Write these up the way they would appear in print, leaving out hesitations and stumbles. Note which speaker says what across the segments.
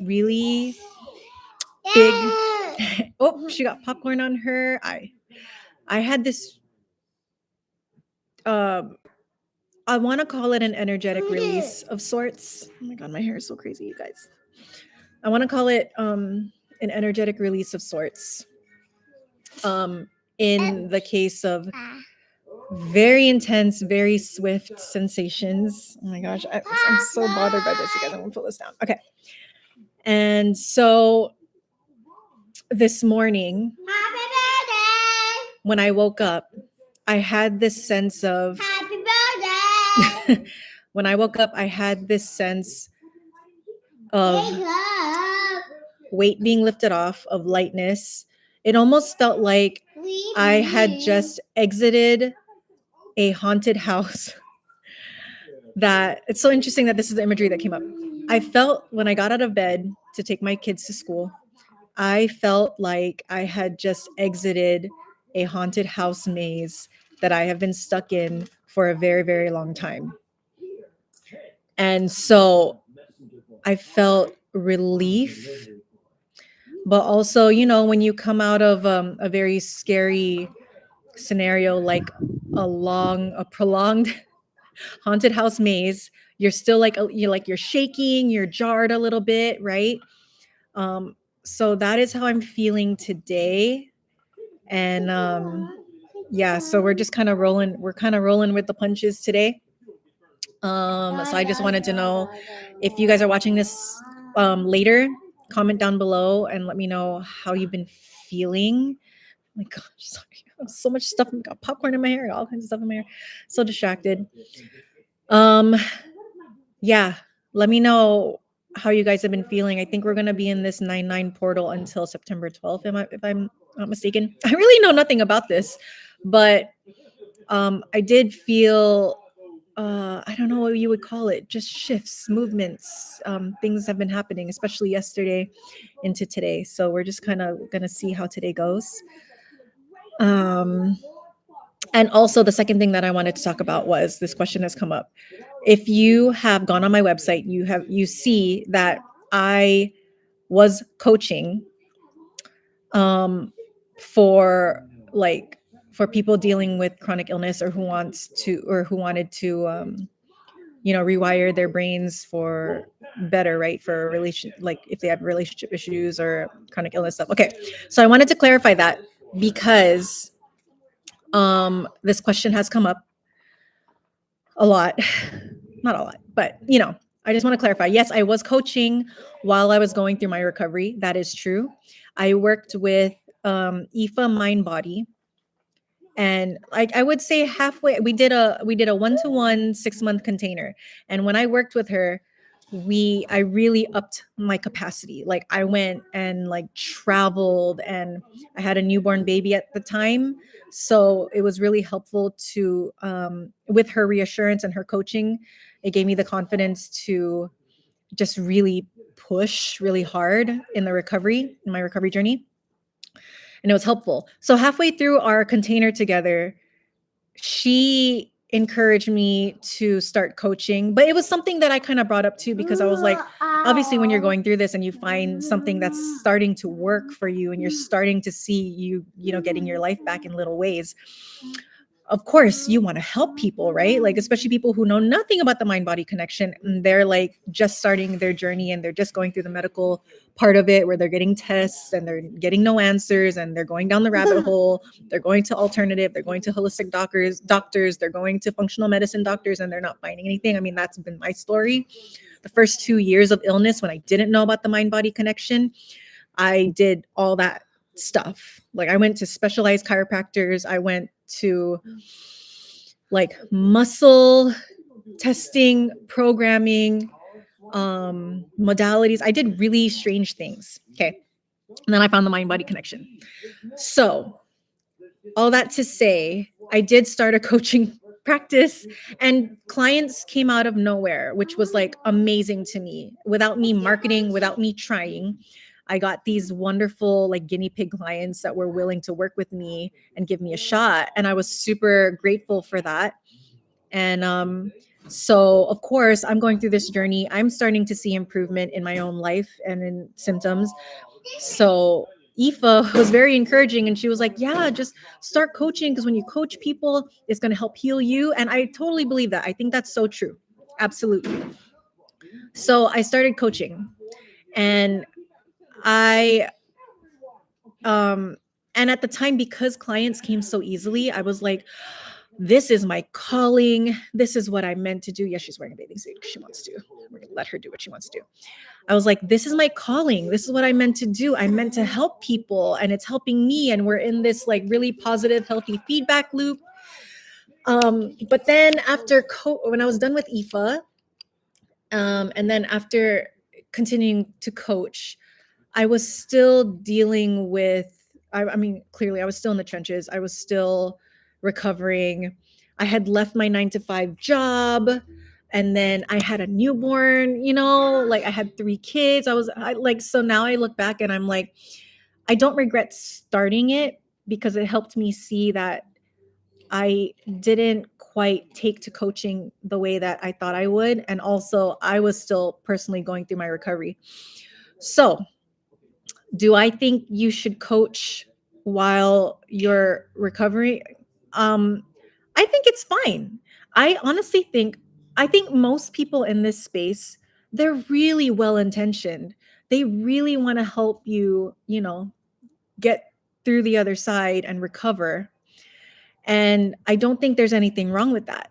Speaker 1: really big. Oh, she got popcorn on her. I had this um I want to call it an energetic release of sorts. Oh my god, my hair is so crazy, you guys. I want to call it an energetic release of sorts. Um in the case of very intense, very swift sensations. Oh my gosh, I'm so bothered by this, you guys. I'm gonna pull this down. Okay. And so this morning, when I woke up, I had this sense of Happy birthday. When I woke up, I had this sense of weight being lifted off, of lightness. It almost felt like I had just exited a haunted house. That it's so interesting that this is the imagery that came up. I felt when I got out of bed to take my kids to school, I felt like I had just exited a haunted house maze that I have been stuck in for a very, very long time. And so I felt relief, but also, when you come out of a very scary scenario, like a prolonged haunted house maze, you're still you're shaking, you're jarred a little bit, right? So that is how I'm feeling today. And yeah, so we're just kind of rolling. We're kind of rolling with the punches today. So I just wanted to know if you guys are watching this later. Comment down below and let me know how you've been feeling. Oh my gosh, sorry. I have so much stuff. I got popcorn in my hair, all kinds of stuff in my hair. So distracted. Yeah, let me know how you guys have been feeling. I think we're gonna be in this 9/9 portal until September 12th. If I'm not mistaken. I really know nothing about this, but I did feel I don't know what you would call it, just shifts, movements. Things have been happening, especially yesterday into today. So we're just kind of gonna see how today goes. And also the second thing that I wanted to talk about was this question has come up. If you have gone on my website, you see that I was coaching for for people dealing with chronic illness or who wanted to rewire their brains for better, right? For a relation, like if they have relationship issues or chronic illness stuff. Okay. So I wanted to clarify that because this question has come up a lot. Not a lot, but I just want to clarify. Yes, I was coaching while I was going through my recovery. That is true. I worked with IFA Mind Body, and I would say halfway we did a 1-to-1 6-month container. And when I worked with her, I really upped my capacity. Like I went and traveled, and I had a newborn baby at the time, so it was really helpful to with her reassurance and her coaching. It gave me the confidence to just really push really hard in my recovery journey, and it was helpful. So halfway through our container together, she encouraged me to start coaching, but it was something that I kind of brought up too, because I was like, obviously when you're going through this and you find something that's starting to work for you and you're starting to see getting your life back in little ways, of course you want to help people, right? Like especially people who know nothing about the mind body connection, and they're like just starting their journey and they're just going through the medical part of it where they're getting tests and they're getting no answers and they're going down the rabbit hole. They're going to alternative, they're going to holistic doctors, they're going to functional medicine doctors, and they're not finding anything. I mean, that's been my story. The first 2 years of illness, when I didn't know about the mind body connection, I did all that stuff. Like I went to specialized chiropractors, I went to muscle testing, programming, modalities. I did really strange things. Okay. And then I found the mind body connection. So all that to say, I did start a coaching practice, and clients came out of nowhere, which was amazing to me. Without me marketing, without me trying, I got these wonderful guinea pig clients that were willing to work with me and give me a shot. And I was super grateful for that. And So, of course, I'm going through this journey. I'm starting to see improvement in my own life and in symptoms. So, Aoife was very encouraging and she was like, yeah, just start coaching because when you coach people, it's going to help heal you. And I totally believe that. I think that's so true. Absolutely. So, I started coaching and I, um, and at the time, because clients came so easily, I was like, this is my calling. This is what I meant to do. Yeah, she's wearing a bathing suit because she wants to. We're going to let her do what she wants to do. I was like, this is my calling. This is what I meant to do. I meant to help people and it's helping me. And we're in this like really positive, healthy feedback loop. But then after when I was done with Aoife, and then after continuing to coach, I was still dealing with, I mean, clearly I was still in the trenches. I was still recovering. I had left my 9 to 5 job and then I had a newborn, like I had 3 kids. So now I look back and I'm like, I don't regret starting it because it helped me see that I didn't quite take to coaching the way that I thought I would. And also, I was still personally going through my recovery. So, do I think you should coach while you're recovering? I think it's fine. I honestly think most people in this space, they're really well intentioned. They really want to help you, get through the other side and recover. And I don't think there's anything wrong with that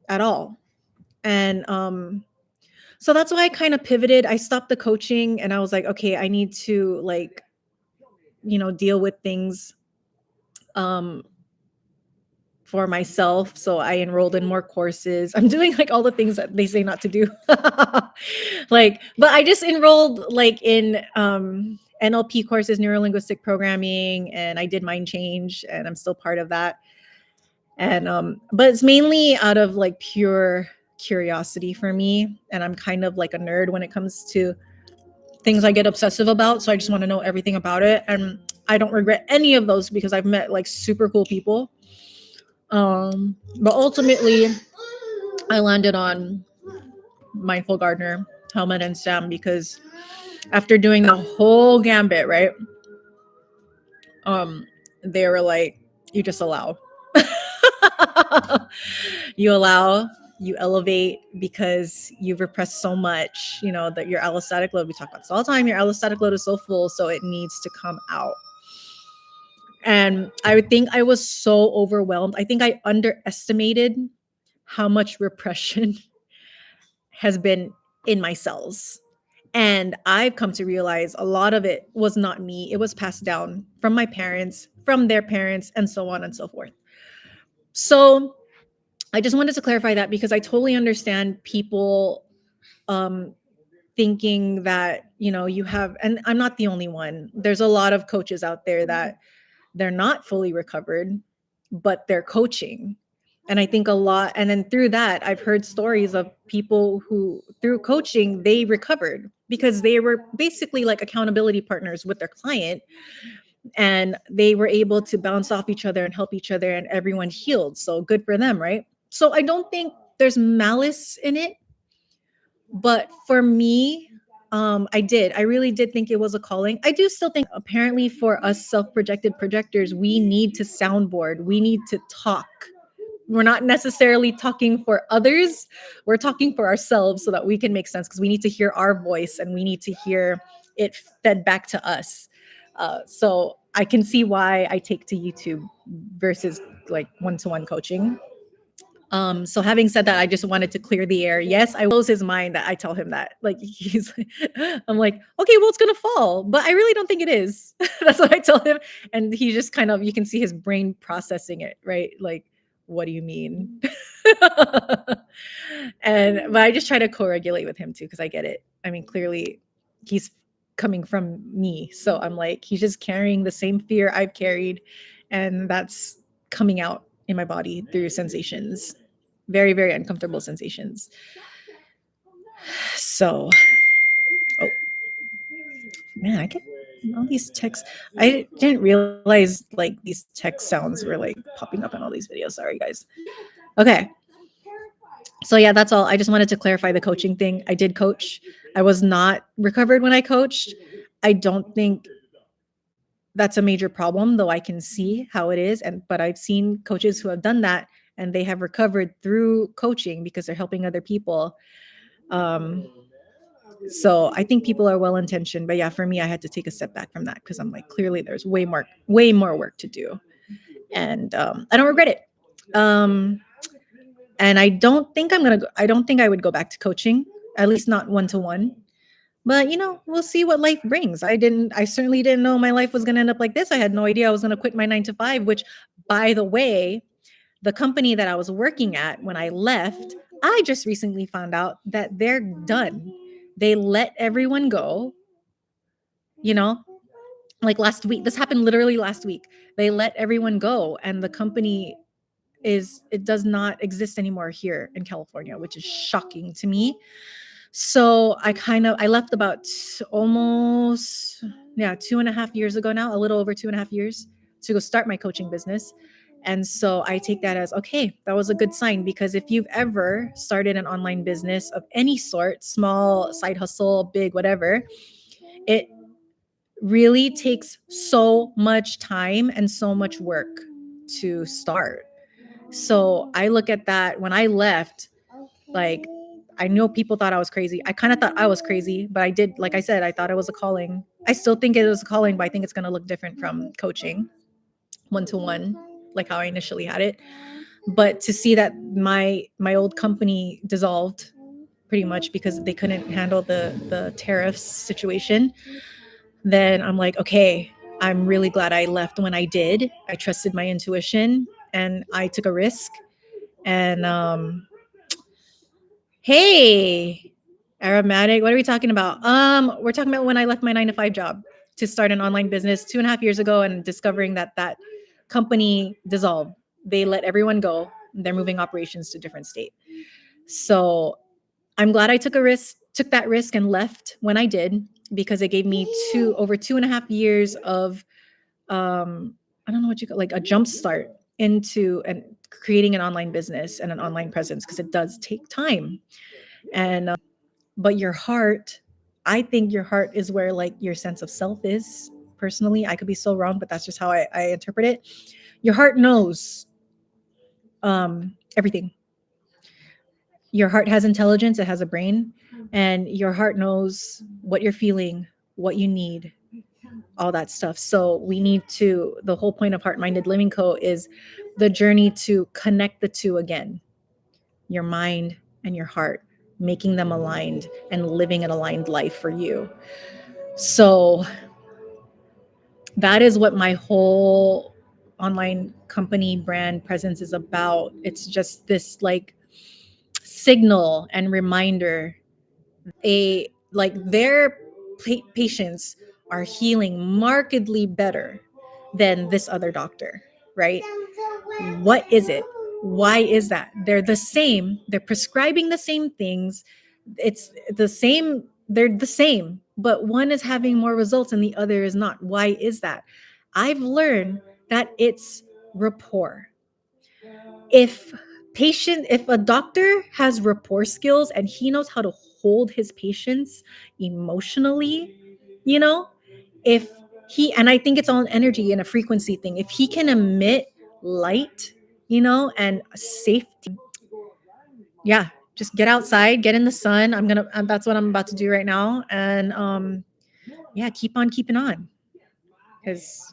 Speaker 1: at all. And so that's why I kind of pivoted. I stopped the coaching and I was like, okay, I need to like, deal with things um for myself. So I enrolled in more courses. I'm doing like all the things that they say not to do. But I just enrolled like in NLP courses, neuro linguistic programming, and I did mind change and I'm still part of that. And but it's mainly out of like pure curiosity for me. And I'm kind of like a nerd when it comes to things I get obsessive about. So I just want to know everything about it. And I don't regret any of those because I've met like super cool people. But ultimately, I landed on Mindful Gardener, Helmet, and Sam because after doing the whole gambit, right? They were like, you just allow. You allow, you elevate because you've repressed so much, that your allostatic load, we talk about this all the time, your allostatic load is so full, so it needs to come out. And I would think I was so overwhelmed. I think I underestimated how much repression has been in my cells. And I've come to realize a lot of it was not me. It was passed down from my parents, from their parents, and so on and so forth. So I just wanted to clarify that because I totally understand people thinking that, you have, and I'm not the only one. There's a lot of coaches out there that they're not fully recovered, but they're coaching. And I think a lot, and then through that, I've heard stories of people who, through coaching, they recovered because they were basically like accountability partners with their client and they were able to bounce off each other and help each other and everyone healed. So good for them, right? So I don't think there's malice in it. But for me, I really did think it was a calling. I do still think apparently for us self-projected projectors, we need to soundboard. We need to talk. We're not necessarily talking for others. We're talking for ourselves so that we can make sense because we need to hear our voice and we need to hear it fed back to us. So I can see why I take to YouTube versus like one-to-one coaching. So having said that, I just wanted to clear the air. Yes, I blows his mind that I tell him that. Like I'm like, okay, well, it's gonna fall, but I really don't think it is. That's what I tell him. And he just kind of, you can see his brain processing it, right? Like, what do you mean? But I just try to co-regulate with him too, because I get it. I mean, clearly he's coming from me. So I'm like, he's just carrying the same fear I've carried, and that's coming out in my body through sensations, very, very uncomfortable sensations. So, oh man, I get all these texts. I didn't realize like these text sounds were like popping up in all these videos. Sorry, guys. Okay. So yeah, that's all. I just wanted to clarify the coaching thing. I did coach. I was not recovered when I coached. I don't think that's a major problem, though I can see how it is. And but I've seen coaches who have done that and they have recovered through coaching because they're helping other people. Um, so I think people are well intentioned, but yeah, for me, I had to take a step back from that because I'm like, clearly, there's way more work to do, and I don't regret it. Um, and I don't think I'm gonna. I don't think I would go back to coaching, at least not one to one. But we'll see what life brings. I certainly didn't know my life was gonna end up like this. I had no idea I was gonna quit my 9 to 5, which, by the way, the company that I was working at when I left, I just recently found out that they're done. They let everyone go, you know, like last week. This happened literally last week. They let everyone go, and the company it does not exist anymore here in California, which is shocking to me. So I left about almost, yeah, 2.5 years ago now, a little over 2.5 years, to go start my coaching business. And so I take that as, okay, that was a good sign, because if you've ever started an online business of any sort, small side hustle, big, whatever, it really takes so much time and so much work to start. So I look at that when I left, like, I know people thought I was crazy. I kind of thought I was crazy, but I did, like I said, I thought it was a calling. I still think it was a calling, but I think it's going to look different from coaching one to one, like how I initially had it. But to see that my old company dissolved pretty much because they couldn't handle the tariffs situation, then I'm like, okay, I'm really glad I left when I did. I trusted my intuition and I took a risk. And hey, aromatic, what are we talking about? We're talking about when I left my 9 to 5 job to start an online business 2.5 years ago, and discovering that company dissolved. They let everyone go. They're moving operations to different state. So I'm glad I took that risk and left when I did, because it gave me over 2.5 years of I don't know what you call, like, a jump start into and creating an online business and an online presence, because it does take time. And but your heart, I think your heart is where, like, your sense of self is. Personally, I could be so wrong, but that's just how I interpret it. Your heart knows everything. Your heart has intelligence, it has a brain, and your heart knows what you're feeling, what you need, all that stuff. So we need to, the whole point of Heart Minded Living Co. is the journey to connect the two again, your mind and your heart, making them aligned and living an aligned life for you. So that is what my whole online company brand presence is about. It's just this, like, signal and reminder, a like their patients are healing markedly better than this other doctor, right? What is it? Why is that? They're the same, they're prescribing the same things, it's the same, they're the same, but one is having more results and the other is not. Why is that? I've learned that it's rapport. If a doctor has rapport skills and he knows how to hold his patients emotionally, you know if and I think it's all an energy and a frequency thing. If he can emit light, and safety, yeah, just get outside, get in the sun. That's what I'm about to do right now. And yeah, keep on keeping on, because